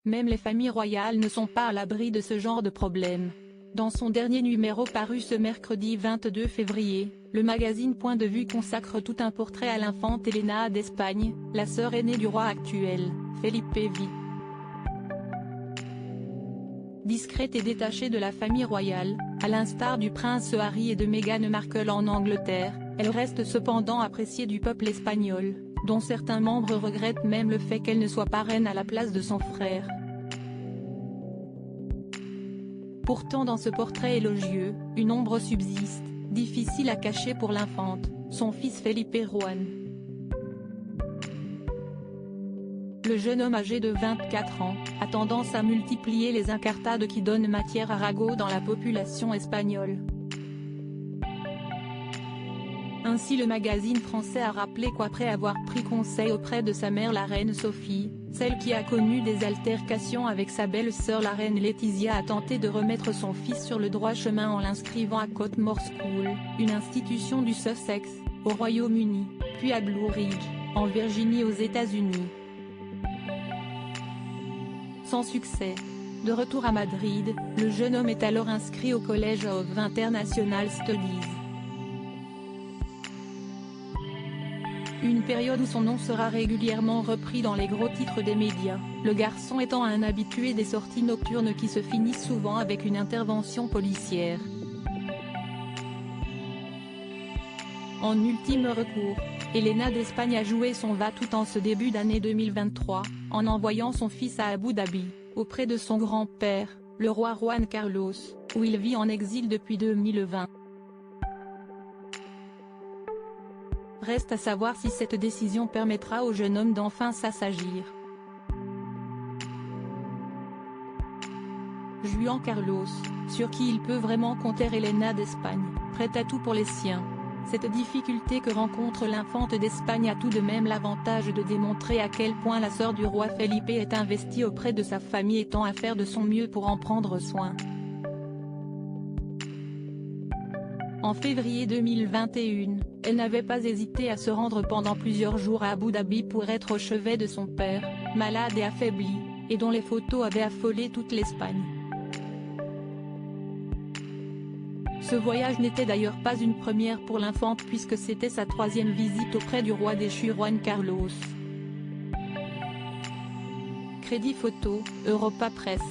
Même les familles royales ne sont pas à l'abri de ce genre de problème. Dans son dernier numéro paru ce mercredi 22 février, le magazine Point de Vue consacre tout un portrait à l'infante Elena d'Espagne, la sœur aînée du roi actuel, Felipe V. Discrète et détachée de la famille royale, à l'instar du prince Harry et de Meghan Markle en Angleterre, elle reste cependant appréciée du peuple espagnol, dont certains membres regrettent même le fait qu'elle ne soit pas reine à la place de son frère. Pourtant dans ce portrait élogieux, une ombre subsiste, difficile à cacher pour l'infante, son fils Felipe Juan. Le jeune homme âgé de 24 ans, a tendance à multiplier les incartades qui donnent matière à ragot dans la population espagnole. Ainsi le magazine français a rappelé qu'après avoir pris conseil auprès de sa mère la reine Sophie, celle qui a connu des altercations avec sa belle-sœur la reine Laetitia a tenté de remettre son fils sur le droit chemin en l'inscrivant à Cottmore School, une institution du Sussex, au Royaume-Uni, puis à Blue Ridge, en Virginie aux États-Unis. Sans succès. De retour à Madrid, le jeune homme est alors inscrit au College of International Studies. Une période où son nom sera régulièrement repris dans les gros titres des médias, le garçon étant un habitué des sorties nocturnes qui se finissent souvent avec une intervention policière. En ultime recours, Elena d'Espagne a joué son va-tout en ce début d'année 2023, en envoyant son fils à Abu Dhabi, auprès de son grand-père, le roi Juan Carlos, où il vit en exil depuis 2020. Reste à savoir si cette décision permettra au jeune homme d'enfin s'assagir. Juan Carlos, sur qui il peut vraiment compter Elena d'Espagne, prête à tout pour les siens. Cette difficulté que rencontre l'infante d'Espagne a tout de même l'avantage de démontrer à quel point la sœur du roi Felipe est investie auprès de sa famille et tend à faire de son mieux pour en prendre soin. En février 2021, elle n'avait pas hésité à se rendre pendant plusieurs jours à Abu Dhabi pour être au chevet de son père, malade et affaibli, et dont les photos avaient affolé toute l'Espagne. Ce voyage n'était d'ailleurs pas une première pour l'infante puisque c'était sa troisième visite auprès du roi déchu Juan Carlos. Crédit photo, Europa Press.